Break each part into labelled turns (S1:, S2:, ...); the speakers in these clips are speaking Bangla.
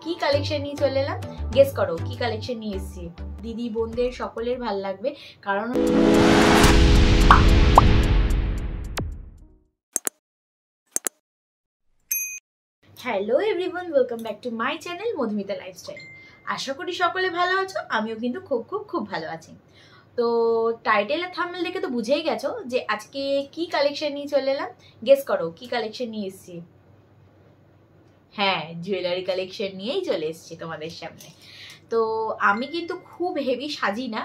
S1: কি কালেকশন নিয়ে চলে এলাম, গেস করো কি কালেকশন নিয়ে এসেছি। দিদি বোনদের সকলের ভালো লাগবে, কারণ hello everyone, welcome back to my channel Madhumita lifestyle. আশা করি সকলে ভালো আছো, আমিও কিন্তু খুব খুব খুব ভালো আছি। তো টাইটেল আর থাম্বনেল দেখে তো বুঝেই গেছো যে আজকে কি কালেকশন নিয়ে চলে এলাম। গেস করো কি কালেকশন নিয়ে এসেছি। হ্যাঁ, জুয়েলারি কালেকশন নিয়েই চলে এসেছি তোমাদের সামনে। তো আমি কিন্তু খুব হেভি সাজি না,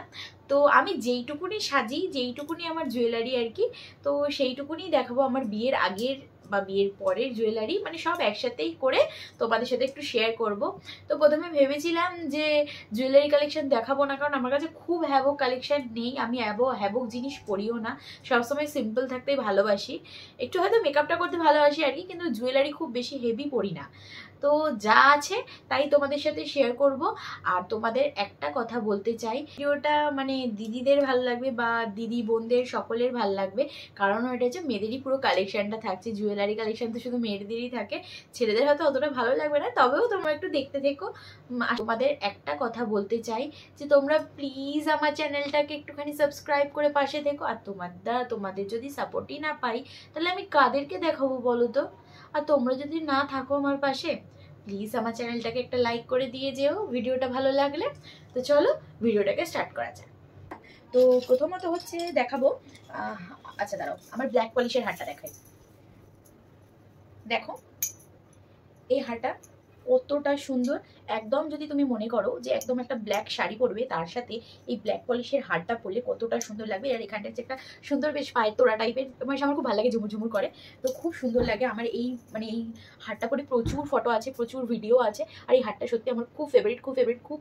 S1: তো আমি যেইটুকুনি সাজি, যেইটুকুনি আমার জুয়েলারি আর কি, তো সেইটুকুনি দেখাবো আমার বিয়ের আগের বা বিয়ের পরের জুয়েলারি, মানে সব একসাথেই করে তোমাদের সাথে একটু শেয়ার করব। তো প্রথমে ভেবেছিলাম যে জুয়েলারি কালেকশন দেখাবো না, কারণ আমার কাছে খুব হ্যাভক কালেকশন নেই, আমি হ্যাভক জিনিস পরিও না, সবসময় সিম্পল থাকতেই ভালোবাসি, একটু হয়তো মেকআপটা করতে ভালোবাসি আর কি, কিন্তু জুয়েলারি খুব বেশি হেভি পরি না। তো যা আছে তাই তোমাদের সাথে শেয়ার করব। আর তোমাদের একটা কথা বলতে চাই, ভিডিওটা মানে দিদিদের ভালো লাগবে বা দিদি বোনদের সকলের ভালো লাগবে, কারণ এটা হচ্ছে মেয়েদেরই পুরো কালেকশনটা থাকছে। জুয়েলারি কালেকশন তো শুধু মেয়েদেরই থাকে, ছেলেদের হয়তো অতটা ভালো লাগবে না, তবেও তোমরা একটু দেখতে থেকো। তোমাদের একটা কথা বলতে চাই যে তোমরা প্লিজ আমার চ্যানেলটাকে একটুখানি সাবস্ক্রাইব করে পাশে থেকো। আর তোমাদের যদি সাপোর্টই না পাই, তাহলে আমি কাদেরকে দেখাবো বলো তো? আর তোমরা যদি না থাকো আমার পাশে, প্লিজ আমার চ্যানেলটাকে একটা লাইক করে দিয়ে যেও ভিডিওটা ভালো লাগলে। তো চলো ভিডিওটাকে স্টার্ট করা যাক। তো প্রথমত হচ্ছে দেখাবো, আচ্ছা দাঁড়াও, আমার ব্ল্যাক পলিশের হারটা দেখাই। দেখো এই হারটা কতটা সুন্দর, একদম যদি তুমি মনে করো যে একদম একটা ব্ল্যাক শাড়ি পরবে, তার সাথে এই ব্ল্যাক পলিশের হারটা পরলে কতটা সুন্দর লাগবে। আর এখানটা হচ্ছে একটা সুন্দর বেশ পায়ের তোড়া টাইপের, মানে আমার খুব ভালো লাগে, ঝুমুর ঝুমুর করে, তো খুব সুন্দর লাগে। আমার এই মানে এই হারটা পরে প্রচুর ফটো আছে, প্রচুর ভিডিও আছে, আর এই হারটা সত্যি আমার খুব ফেভারিট, খুব ফেভারিট, খুব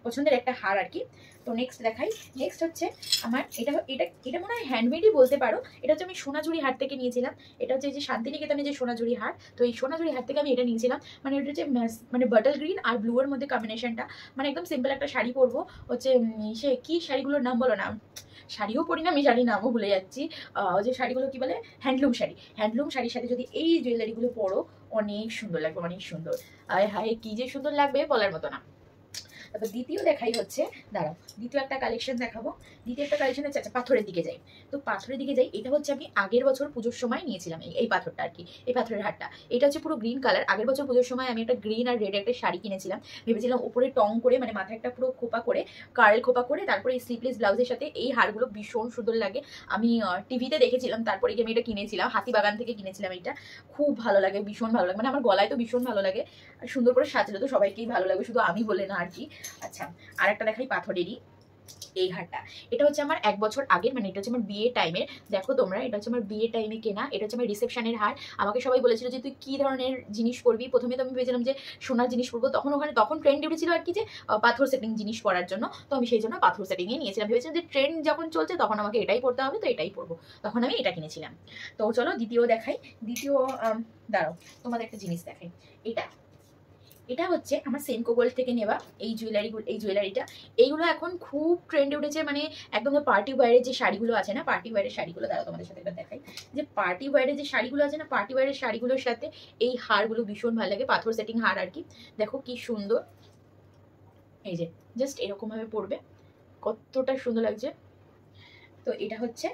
S1: পছন্দের একটা হার আর কি। তো নেক্সট দেখাই। নেক্সট হচ্ছে আমার এটা এটা এটা মনে হয় হ্যান্ডমেডই বলতে পারো। এটা হচ্ছে আমি সোনাঝুরি হাট থেকে নিয়েছিলাম। এটা হচ্ছে যে শান্তিনিকেতনে যে সোনাঝুরি হাট, তো এই সোনাঝুরি হাট থেকে আমি এটা নিয়েছিলাম। মানে এটা হচ্ছে মানে বাটল গ্রিন আর ব্লু এর মধ্যে কম্বিনেশনটা, মানে একদম সিম্পল একটা শাড়ি পরবো। হচ্ছে সে কি শাড়িগুলোর নাম বলো না, শাড়িও পরি না আমি, শাড়ির নামও ভুলে যাচ্ছি। যে শাড়িগুলো কি বলে, হ্যান্ডলুম শাড়ি। হ্যান্ডলুম শাড়ির সাথে যদি এই জুয়েলারিগুলো পরো, অনেক সুন্দর লাগবে, অনেক সুন্দর। আয় হায় কি যে সুন্দর লাগবে বলার মতো না। তারপর দ্বিতীয় দেখাই হচ্ছে, দাঁড়াও দ্বিতীয় একটা কালেকশন দেখাবো। দ্বিতীয় একটা কালেকশন হচ্ছে, আচ্ছা পাথরের দিকে যাই। তো পাথরের দিকে যাই, এটা হচ্ছে আমি আগের বছর পুজোর সময় নিয়েছিলাম এই পাথরটা আর কি, এই পাথরের হারটা। এটা হচ্ছে পুরো গ্রিন কালার। আগের বছর পুজোর সময় আমি একটা গ্রিন আর রেড একটা শাড়ি কিনেছিলাম, ভেবেছিলাম উপরে টং করে, মানে মাথায় একটা পুরো খোপা করে, কার্ল খোপা করে, তারপরে এই স্লিভলেস ব্লাউজের সাথে এই হারগুলো ভীষণ সুন্দর লাগে। আমি টিভিতে দেখেছিলাম, তারপরে আমি এটা কিনেছিলাম, হাতিবাগান থেকে কিনেছিলাম। এটা খুব ভালো লাগে, ভীষণ ভালো লাগে, মানে আমার গলায় তো ভীষণ ভালো লাগে, আর সুন্দর করে সাজলে তো সবাইকেই ভালো লাগবে, শুধু আমি বলে না আর কি। আচ্ছা আর একটা দেখাই পাথরেরই, এই হারটা। এটা হচ্ছে আমার 1 বছর আগের, মানে এটা হচ্ছে আমার বিয়ে টাইমের, দেখো তোমরা, এটা হচ্ছে আমার বিয়ে টাইমে কেনা। এটা হচ্ছে আমার রিসেপশনের হার। আমাকে সবাই বলেছিল যে তুই কি ধরনের জিনিস পরবি। প্রথমে তো আমি ভেবেছিলাম যে সোনার জিনিস পরবো, তখন ট্রেন্ড উঠেছিল আর কি, যে পাথর সেটিং জিনিস পরার জন্য। তো আমি সেই জন্য পাথর সেটিংয়ে নিয়েছিলাম, ভেবেছিলাম যে ট্রেন্ড যখন চলছে তখন আমাকে এটাই পরতে হবে, তো এটাই পরবো, তখন আমি এটা কিনেছিলাম। তো চলো দ্বিতীয় দেখাই। দ্বিতীয় দাঁড়াও তোমাদের একটা জিনিস দেখাই। এটা হচ্ছে আমার সেনকো গোল্ড থেকে নেওয়া এই জুয়েলারিটা। এইগুলো এখন খুব ট্রেন্ডে উঠেছে, মানে একদম পার্টি ওয়্যারের যে শাড়িগুলো আছে না, পার্টি ওয়্যারের শাড়িগুলো, দাঁড়াও তোমাদের সাথে এবার দেখাই। যে পার্টি ওয়্যারের যে শাড়িগুলো আছে না, পার্টি ওয়্যারের শাড়িগুলোর সাথে এই হারগুলো ভীষণ ভালো লাগে, পাথর সেটিং হার আর কি। দেখো কি সুন্দর, এই যে জাস্ট এরকম ভাবে পরবে, কতটা সুন্দর লাগছে। তো এটা হচ্ছে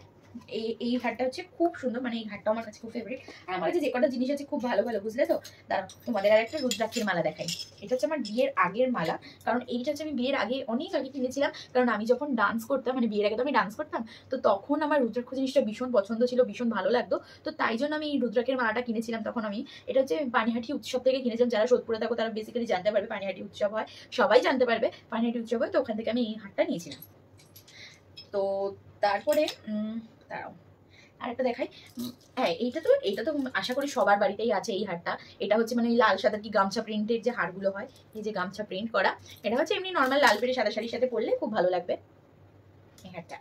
S1: এই হারটা হচ্ছে খুব সুন্দর, মানে এই হারটা আমার কাছে খুব ফেভারিট। আর আমার কাছে যে কটা জিনিস আছে খুব ভালো ভালো, বুঝলে তো? দাঁড়াও তোমাদের আর একটা রুদ্রাক্ষের মালা দেখাই। এটা হচ্ছে আমার বিয়ের আগের মালা, কারণ এইটা হচ্ছে আমি বিয়ের আগে অনেক আগে কিনেছিলাম, কারণ আমি যখন ডান্স করতাম, মানে বিয়ের আগে তো আমি ডান্স করতাম, তো তখন আমার রুদ্রাক্ষ জিনিসটা ভীষণ পছন্দ ছিল, ভীষণ ভালো লাগতো। তো তাই জন্য আমি এই রুদ্রাক্ষের মালাটা কিনেছিলাম তখন আমি। এটা হচ্ছে পানিহাটি উৎসব থেকে কিনেছিলাম, যারা সোদপুরে থাকো তারা বেসিক্যালি জানতে পারবে পানিহাটি উৎসব হয়, সবাই জানতে পারবে পানিহাটি উৎসব হয়, তো ওখান থেকে আমি এই হারটা নিয়েছিলাম। তো তারপরে দাঁড়াও আর একটা দেখাই। হ্যাঁ এইটা তো আশা করি সবার বাড়িতেই আছে এই হারটা। এটা হচ্ছে মানে লাল সাদা কি গামছা প্রিন্টের যে হারগুলো হয়, এই যে গামছা প্রিন্ট করা, এটা হচ্ছে এমনি নর্মাল লাল পেরে সাদা শাড়ির সাথে পরলে খুব ভালো লাগবে এই হারটা।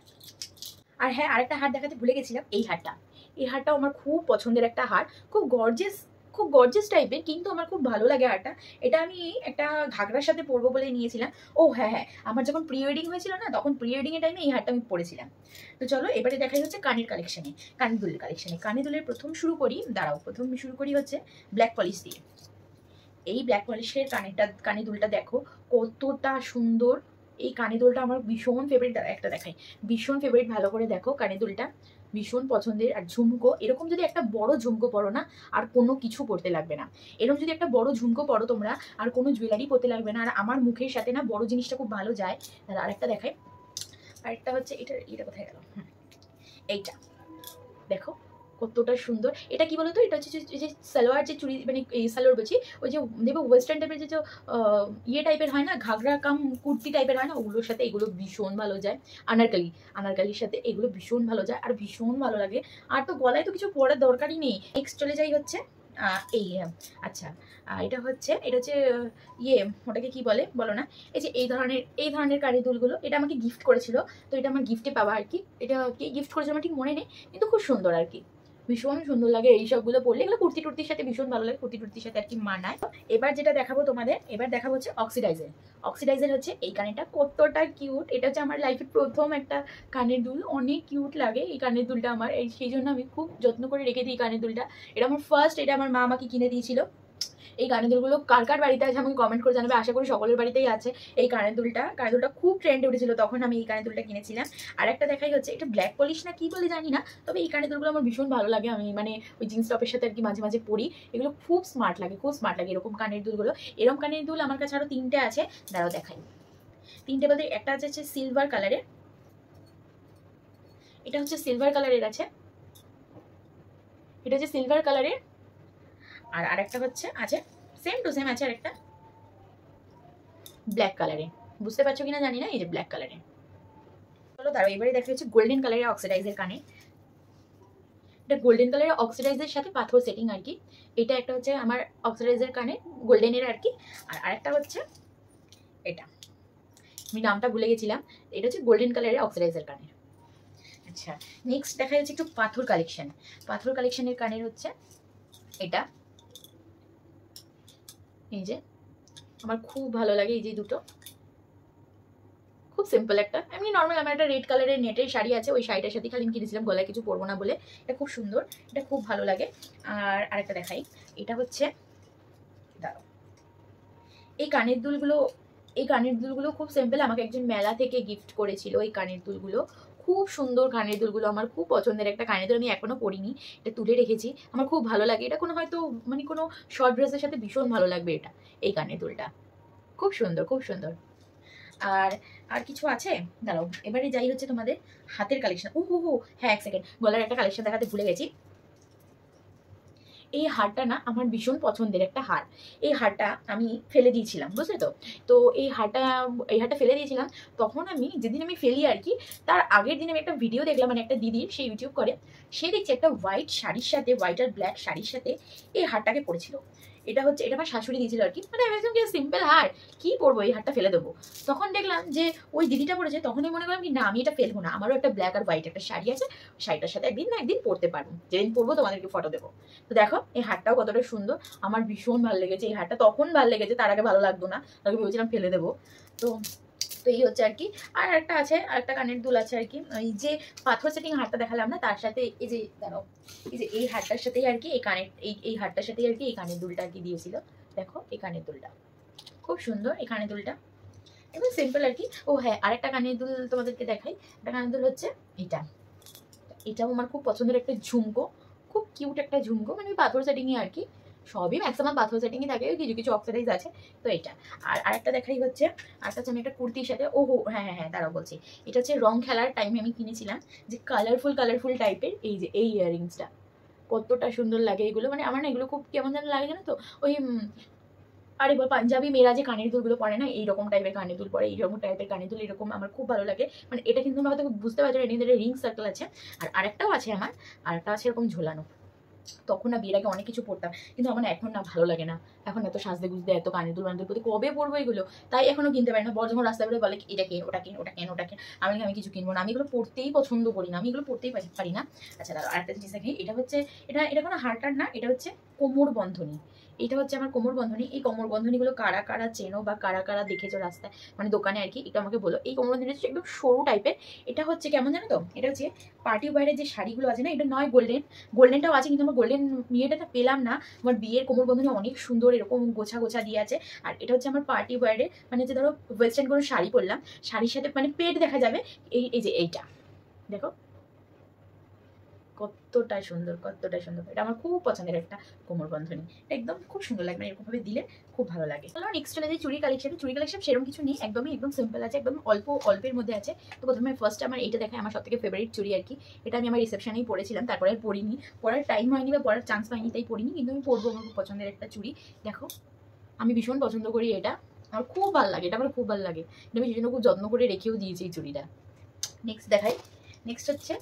S1: আর হ্যাঁ আরেকটা হার দেখাতে ভুলে গেছিলাম, এই হারটা। এই হারটাও আমার খুব পছন্দের একটা হার, খুব গর্জিয়াস টাইপের, কিন্তু আমার খুব ভালো লাগে হারটা। এটা আমি একটা ঘাগরার সাথে পরবো বলে নিয়েছিলাম। ও হ্যাঁ হ্যাঁ, আমার যখন প্রি ওয়েডিং হয়েছিল না, তখন প্রি ওয়েডিং এর টাইমে এই হারটা আমি পরেছিলাম। তো চলো এবারে দেখাই হচ্ছে কানের কালেকশনে, কানের দুলের কালেকশনে। কানের দুলের প্রথম শুরু করি হচ্ছে ব্ল্যাক পলিশ দিয়ে। এই ব্ল্যাক পলিশের কানে দুলটা দেখো কতটা সুন্দর। এই কানে দুলটা আমার ভীষণ ফেভারিট, একটা দেখাই, ভীষণ ফেভারিট, ভালো করে দেখো কানে দুলটা ভীষণ পছন্দের। আর ঝুমকো, এরকম যদি একটা বড় ঝুমকো পরো না, আর কোনো কিছু পরতে লাগবে না। এরকম যদি একটা বড় ঝুমকো পরো তোমরা, আর কোনো জুয়েলারি পরতে লাগবে না। আর আমার মুখের সাথে না বড় জিনিসটা খুব ভালো যায়। আর একটা দেখাই, আরেকটা হচ্ছে এটা কোথায় গেল, এইটা দেখো কতটা সুন্দর। এটা কি বলতো, এটা হচ্ছে যে সালোয়ার, যে চুড়ি মানে এই সালোয়ার বলছি, ওই যে দেখবো ওয়েস্টার্ন টাইপের যে ইয়ে টাইপের হয় না, ঘাগরা কাম কুর্তি টাইপের হয় না, ওগুলোর সাথে এগুলো ভীষণ ভালো যায়। আনারকালির সাথে এগুলো ভীষণ ভালো যায় আর ভীষণ ভালো লাগে। আর তো গলায় তো কিছু পরার দরকারই নেই। নেক্সট চলে যাই হচ্ছে এই, আচ্ছা এটা হচ্ছে ইয়ে, ওটাকে কি বলে বলো না, এই যে এই ধরনের কানের দুলগুলো, এটা আমাকে গিফট করেছিল। তো এটা আমার গিফটে পাওয়া আর কি। এটা কে গিফট করেছে আমার ঠিক মনে নেই, কিন্তু খুব সুন্দর আর কি, ভীষণ সুন্দর লাগে এই সবগুলো পরলে। এগুলো কুর্তি টুর্তির সাথে ভীষণ ভালো লাগে, কুর্তি টুর্তির সাথে আর কি মানায়। এবার যেটা দেখাবো তোমাদের, এবার দেখাবো হচ্ছে অক্সিডাইজার হচ্ছে এই কানেরটা কতটা কিউট। এটা হচ্ছে আমার লাইফের প্রথম একটা কানের দুল, অনেক কিউট লাগে এই কানের দুলটা আমার, সেই জন্য আমি খুব যত্ন করে রেখে দিই কানের দুলটা। এটা আমার ফার্স্ট, এটা আমার মা আমাকে কিনে দিয়েছিল। এই কানের দুলগুলো কার কার বাড়িতে আছে আমাকে কমেন্ট করে জানাবে, আশা করি সকলের বাড়িতেই আছে এই কানের দুলটা খুব ট্রেন্ডে উঠেছিল, তখন আমি এই কানের দুলটা কিনেছিলাম। আর একটা দেখাই হচ্ছে, এটা ব্ল্যাক পলিশ না কি বলে জানি না, তবে এই কানের দুলগুলো আমার ভীষণ ভালো লাগে। আমি মানে ওই জিন্স টপের সাথে আর কি মাঝে মাঝে পরি, এগুলো খুব স্মার্ট লাগে এরকম কানের দুলগুলো। এরকম কানের দুল আমার কাছে আরো 3টে আছে, দাঁড়াও দেখাই। 3টে বলতে একটা আছে সিলভার কালারের, এটা হচ্ছে সিলভার কালারের আছে, এটা হচ্ছে সিলভার কালারের। আর আরেকটা হচ্ছে আছে সেম টু সেম আছে আরেকটা ব্ল্যাক কালারে, বুঝতে পারছো কিনা জানি না, এই যে ব্ল্যাক কালারে। চলো দাঁড়াও, এবারে দেখা হচ্ছে গোল্ডেন কালারের অক্সিডাইজের কানে। এটা গোল্ডেন কালারের অক্সিডাইজের সাথে পাথর সেটিং আর কি। এটা একটা হচ্ছে আমার অক্সিডাইজের কানে গোল্ডেনের আর কি। আর আরেকটা হচ্ছে এটা, আমি নামটা ভুলে গেছিলাম, এটা হচ্ছে গোল্ডেন কালারের অক্সিডাইজের কানের। আচ্ছা নেক্সট দেখা যাচ্ছে একটু পাথর কালেকশনের কানের হচ্ছে এটা, এই যে আমার খুব ভালো লাগে এই যে দুটো, খুব সিম্পল একটা, এমনি নর্মাল আমার একটা রেড কালারের নেটের শাড়ি আছে, ওই শাড়িটার সাথে খালি আমি কিনেছিলাম, গলায় কিছু পরবো না বলে। এটা খুব সুন্দর, এটা খুব ভালো লাগে। আর আরেকটা দেখাই, এটা হচ্ছে দাঁড়াও, এই কানের দুলগুলো খুব সিম্পল, আমাকে একজন মেলা থেকে গিফট করেছিল এই কানের দুলগুলো। খুব সুন্দর কানের দুলগুলো, আমার খুব পছন্দের একটা কানের দুল, আমি এখনো পরিনি, এটা তুলে রেখেছি, আমার খুব ভালো লাগে। এটা কোনো হয়তো মানে কোনো শর্ট ড্রেসের সাথে ভীষণ ভালো লাগবে এটা, এই কানের দুলটা খুব সুন্দর। আর আর কিছু আছে, দাঁড়াও এবারে যাই হচ্ছে তোমাদের হাতের কালেকশন। হো হ্যাঁ, এক সেকেন্ড, গলার একটা কালেকশন দেখাতে ভুলে গেছি। এই হারটা না আমার ভীষণ পছন্দের একটা হার। এই হারটা আমি ফেলে দিয়েছিলাম, বুঝলে তো। তো এই হারটা ফেলে দিয়েছিলাম, তখন আমি যেদিন আমি ফেলি আর কি, তার আগের দিন আমি একটা ভিডিও দেখলাম, মানে একটা দিদির, সেই ইউটিউব করে, সে দেখছি একটা হোয়াইট শাড়ির সাথে, হোয়াইট আর ব্ল্যাক শাড়ির সাথে এই হারটাকে পরেছিল। এটা আমার শাশুড়ি দিয়েছিল আর কি, মানে আমি একদম সিম্পল হার, কি পরবো, এই হারটা ফেলে দেবো। তখন দেখলাম যে ওই দিদিটা পরেছে, তখনই মনে করলাম কি না, আমি এটা ফেলবো না, আমারও একটা ব্ল্যাক আর হোয়াইট একটা শাড়ি আছে, শাড়িটার সাথে একদিন না একদিন পরতে পারবো, যেদিন পরবো তোমাদেরকে ফটো দেবো। তো দেখো এই হারটাও কতটা সুন্দর, আমার ভীষণ ভালো লেগেছে এই হারটা, তখন ভালো লেগেছে, তার আগে ভালো লাগতো না, তাকে ভেবেছিলাম ফেলে দেবো। তো তো এই হচ্ছে আর কি। আর একটা আছে, আরেকটা কানের দুল আছে আর কি, এই যে পাথর সেটিং হারটা দেখালাম না, তার সাথে এই যে দাঁড়াও, এই যে এই হারটার সাথেই আর কি এই কানের এই হারটার সাথেই আর কি এই কানের দুলটা আর কি দিয়েছিল। দেখো এই কানের দুলটা খুব সুন্দর, এই কানের দুলটা একদম সিম্পল আর কি। ও হ্যাঁ, আরেকটা কানের দুল তোমাদেরকে দেখাই, একটা কানের দুল হচ্ছে এটাও আমার খুব পছন্দের একটা ঝুমকো, খুব কিউট একটা ঝুমকো, মানে পাথর সেটিংই আর কি, সবই ম্যাক্সিমাম পাথর সেটিংই থাকে, কিছু কিছু অক্সিডাইজ আছে। তো এটা আর আরেকটা দেখাই হচ্ছে, আরেকটা হচ্ছে আমি একটা কুর্তির সাথে, হ্যাঁ দাঁড়াও বলছি, এটা হচ্ছে রং খেলার টাইমে আমি কিনেছিলাম, যে কালারফুল টাইপের এই যে এই ইয়াররিংসটা, কতটা সুন্দর লাগে এগুলো, মানে আমার না এগুলো খুব কেমন যেন লাগে জানো তো, ওই আরে পাঞ্জাবি মেয়েরা যে কানের দুলগুলো পরে না, এইরকম টাইপের কানের দুল পরে, এইরকম টাইপের কানের দুল, এরকম আমার খুব ভালো লাগে। মানে এটা কিন্তু তোমরা হয়তো বুঝতে পারছো, এর রিং সার্কেল আছে। আর আরেকটাও আছে আমার, আরেকটা আছে এরকম ঝোলানো। তখন না বিয়ের আগে অনেক কিছু পড়তাম, কিন্তু আমার এখন না ভালো লাগে না, এখন এত সাজতে গুজতে এত কানের দুল মানের প্রতি কবে পরবো এগুলো, তাই এখনো কিনতে পারি না। বর যখন রাস্তায় বেরোয় বলে এটা কেন, ওটা কেন, আমি কিছু কিনবো না, আমি এগুলো পড়তেই পছন্দ করি না, আমি এগুলো পড়তেই পারি না। আচ্ছা দাঁড়াও, আরেকটা জিনিস দেখি, এটা হচ্ছে এটা কোনো হারটার না, এটা হচ্ছে কোমর বন্ধনী। এটা হচ্ছে আমার কোমর বন্ধনী। এই কোমর বন্ধনীগুলো কারা কারা চেনো বা কারা কারা দেখেছো রাস্তায়, মানে দোকানে আর কি, এটা আমাকে বলো। এই কোমর বন্ধনী হচ্ছে একদম সরু টাইপের, এটা হচ্ছে কেমন জানো তো, এটা হচ্ছে পার্টি ওয়্যারের যে শাড়িগুলো আছে না, এটা নয় গোল্ডেনটাও আছে, কিন্তু আমার গোল্ডেন ইয়েটা পেলাম না। আমার বিয়ের কোমর বন্ধনে অনেক সুন্দর এরকম গোছা গোছা দিয়ে আছে। আর এটা হচ্ছে আমার পার্টি ওয়্যারের, মানে যে ধরো ওয়েস্টার্ন কোনো শাড়ি পরলাম, শাড়ির সাথে মানে পেট দেখা যাবে, এই যে এইটা দেখো কতটা সুন্দর, কতটা সুন্দর। এটা আমার খুব পছন্দের একটা কোমর বন্ধনী, একদম খুব সুন্দর লাগে, মানে এরকম ভাবে দিলে খুব ভালো লাগে। চলো নেক্সট চলে যাই চুড়ি কালেকশন। চুড়ি কালেকশন সেরকম কিছু নেই, একদম সিম্পল আছে, একদম অল্পের মধ্যে আছে। তো প্রথমে ফার্স্ট আমার এইটা দেখায়, আমার সবথেকে ফেভারিট চুড়ি আর কি। এটা আমি আমার রিসেপশনেই পরেছিলাম, তারপরে আর পরিনি, পরার টাইম হয়নি বা পরার চান্স পাইনি, তাই পরিনি, কিন্তু আমি পরবো। আমার খুব পছন্দের একটা চুড়ি, দেখো আমি ভীষণ পছন্দ করি এটা, আমার খুব ভালো লাগে, এটা আমার খুব ভালো লাগে, আমি সেই জন্য খুব যত্ন করে রেখেও দিয়েছি এই চুড়িটা। নেক্সট দেখাই, নেক্সট হচ্ছে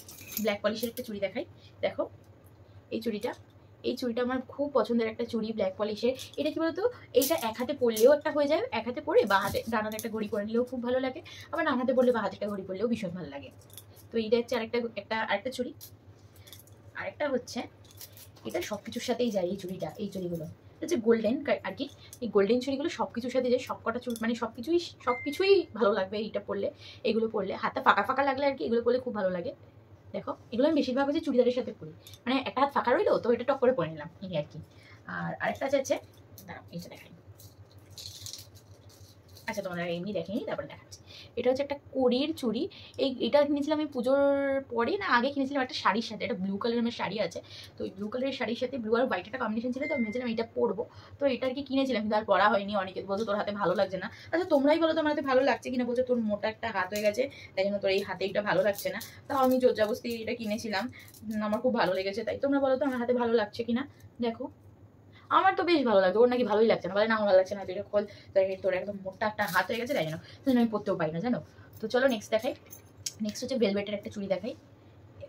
S1: ব্ল্যাক পলিশের একটা চুড়ি দেখাই। দেখো এই চুড়িটা আমার খুব পছন্দের একটা চুড়ি, ব্ল্যাক পলিশের। এটা কি বলতো, এইটা এক হাতে পরলেও একটা হয়ে যায়, এক হাতে পরে বা হাতে ডান হাতে একটা ঘড়ি পরে নিলেও খুব ভালো লাগে, আবার ডান হাতে পরলে বা হাতে একটা ঘড়ি পরলেও ভীষণ ভালো লাগে। তো এইটা হচ্ছে আরেকটা চুড়ি। আরেকটা হচ্ছে এটা সব কিছুর সাথেই যায়, এই চুড়িগুলো হচ্ছে গোল্ডেন আর কি। এই গোল্ডেন চুড়িগুলো সব কিছুর সাথে যায়, সবকটা চুড়ি মানে সবকিছুই ভালো লাগবে এইটা পরলে। এগুলো পরলে হাতটা ফাঁকা ফাঁকা লাগলে আর কি, এগুলো পরলে খুব ভালো লাগে। দেখো এগুলো আমি বেশিরভাগ হচ্ছে চুড়িদারের সাথে পরি, মানে একটা হাত ফাঁকা রইলো তো এটা টক করে পরে নিলাম এই আর কি। আর আরেকটা আছে দাঁড়াও এটা দেখাই, আচ্ছা তোমাদের এমনি দেখেনি তারপরে দেখাচ্ছি। এটা হচ্ছে একটা কড়ির চুড়ি, এটা কিনেছিলাম আমি পুজোর পরে না আগে কিনেছিলাম একটা শাড়ির সাথে, একটা ব্লু কালারের আমার শাড়ি আছে, তো ওই ব্লু কালারের শাড়ির সাথে ব্লু আর হোয়াইট একটা কম্বিনেশন ছিল, তো আমি ভেবেছিলাম এটা পরবো, তো এটা আর কি কিনেছিলাম, কিন্তু আর পরা হয়নি। অনেকে বলতো তোর হাতে ভালো লাগছে না, আচ্ছা তোমরাই বলো তোমার হাতে ভালো লাগছে কিনা, বলছো তোর মোটা একটা হাত হয়ে গেছে তাই জন্য তোর এই হাতে এটা ভালো লাগছে না, তাও আমি জোরজাবস্তি এটা কিনেছিলাম, আমার খুব ভালো লেগেছে, তাই তোমরা বলো তো আমার হাতে ভালো লাগছে কিনা। দেখো আমার তো বেশ ভালো লাগছে, ওর নাকি ভালোই লাগছে না, বলে না আমার ভালো লাগছে না, তুই এটা খোল, তোর একদম মোটা একটা হাত হয়ে গেছে তাই জন্য আমি পরতেও পারি না জানো। তো চলো নেক্সট দেখাই। নেক্সট হচ্ছে ভেলভেটের একটা চুড়ি দেখাই।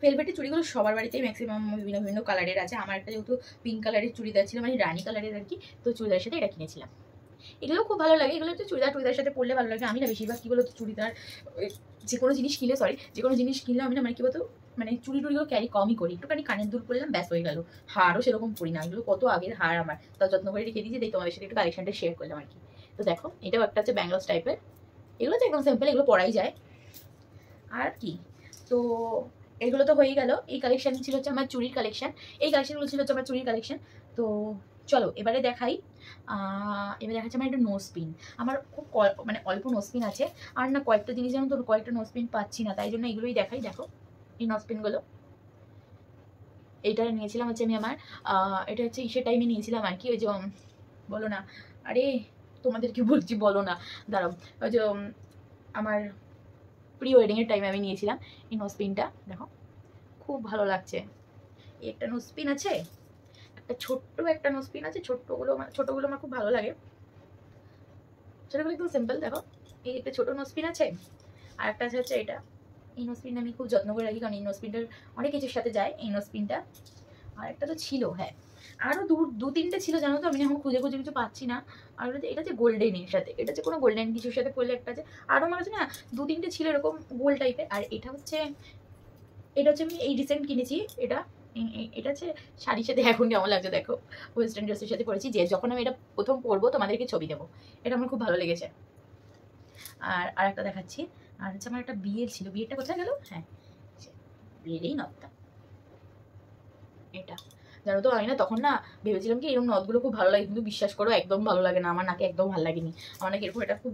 S1: ভেলভেটের চুড়িগুলো সবার বাড়িতেই ম্যাক্সিমাম বিভিন্ন কালারের আছে, আমার একটা যেহেতু পিঙ্ক কালারের চুড়িদার ছিল, মানে রানী কালারের আর কি, তো চুড়িদারের সাথে এটা কিনেছিলাম। এগুলো খুব ভালো লাগে, এগুলো হচ্ছে চুড়িদারের সাথে পরলে ভালো লাগে। আমি না বেশিরভাগ কি বলতো চুড়িদার যে কোনো জিনিস কিনলে আমি না মানে কি বলতো মানে টুড়িগুলো ক্যারি কমই করি, একটুখানি কানের দুল করলাম ব্যাস হয়ে গেল, হারও সেরকম পরি না, এগুলো কত আগের হার আমার, তাও যত্ন করে রেখে দিয়েছি, তাই তোমাদের সাথে একটু কালেকশনটা শেয়ার করলাম আর কি। তো দেখো এটাও একটা হচ্ছে ব্যাঙ্গলস টাইপের, এগুলো তো একদম সিম্পল, এগুলো পরাই যায় আর কি। তো এগুলো তো হয়েই গেল, এই কালেকশন ছিল হচ্ছে আমার চুড়ির কালেকশন, এই কালেকশনগুলো ছিল হচ্ছে আমার চুড়ির কালেকশন। তো চলো এবারে দেখাই, এবার দেখাচ্ছি আমার একটা নোজপিন। আমার খুব মানে অল্প নোজপিন আছে, আর না কয়েকটা জিনিস যেমন তো কয়েকটা নোজপিন পাচ্ছি না, তাই জন্য এগুলোই দেখাই। দেখো এই নোজপিনগুলো, এইটা নিয়েছিলাম হচ্ছে আমি আমার এটা হচ্ছে ইসের টাইমে নিয়েছিলাম আর কি, ওই যে বলো না, আরে তোমাদের কি বলছি বলো না, দাঁড়াও, ওই যে আমার প্রি ওয়েডিংয়ের টাইমে আমি নিয়েছিলাম এই নোজপিনটা। দেখো খুব ভালো লাগছে, এই একটা নোজপিন আছে, একটা নোজপিন আছে, ছোটগুলো আমার খুব ভালো লাগে, ছোটগুলো একদম সিম্পল। দেখো এই একটা ছোট নোজপিন আছে, আর একটা আছে হচ্ছে এটা, এই নোজপিনটা আমি খুব যত্ন করে রাখি, কারণ এই নোজপিনটার অনেক কিছুর সাথে যায় এই নোজপিনটা। আর একটা তো ছিল, হ্যাঁ আরও দু তিনটে ছিল জানো তো, আমি এখন খুঁজে কিছু পাচ্ছি না। আর এটা হচ্ছে গোল্ডেনের সাথে, এটা হচ্ছে কোনো গোল্ডেন কিছুর সাথে পরলে একটা আছে, আরও আমার কাছে না দু তিনটে ছিল এরকম গোল টাইপের। আর এটা হচ্ছে আমি এই রিসেন্ট কিনেছি, এটা হচ্ছে শাড়ির সাথে এখন কেমন লাগছে দেখো, ওয়েস্টার্ন ড্রেসের সাথে পরেছি, যে যখন আমি এটা প্রথম পরবো তোমাদেরকে ছবি দেবো, এটা আমার খুব ভালো লেগেছে। আর একটা দেখাচ্ছি, আর হচ্ছে আমার একটা বিয়ের ছিল, বিয়েরটা কোথায় গেল, হ্যাঁ বিয়েরই নথটা, এটা জানো তো আমি না তখন না ভেবেছিলাম কি এরকম নথগুলো খুব ভালো লাগে, কিন্তু বিশ্বাস করো একদম ভালো লাগে না, আমার নাকে একদম ভালো লাগেনি, আমার নাকি এরকম এটা খুব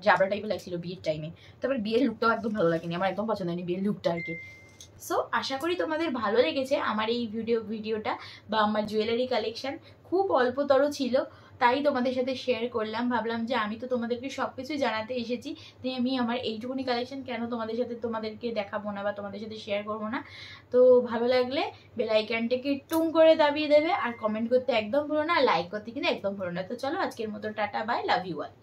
S1: জাবরা টাইপের লাগছিল বিয়ের টাইমে, তারপরে বিয়ের লুকটাও একদম ভালো লাগেনি, আমার একদম পছন্দ হয়নি বিয়ের লুকটা আর কি। সো আশা করি তোমাদের ভালো লেগেছে আমার এই ভিডিওটা, বা আমার জুয়েলারি কালেকশন খুব অল্পতর ছিল, তাই তোমাদের সাথে শেয়ার করলাম, ভাবলাম যে আমি তো তোমাদেরকে সব কিছুই জানাতে এসেছি, তাই আমি আমার এইটুকুনি কালেকশন কেন তোমাদেরকে দেখাবো না বা তোমাদের সাথে শেয়ার করবো না। তো ভালো লাগলে বেল আইকনটাকে টুং করে দাবিয়ে দেবে, আর কমেন্ট করতে একদম ভুলো না, লাইক করতে কিন্তু একদম ভুলো না। তো চলো আজকের মতো tata bye, love you all.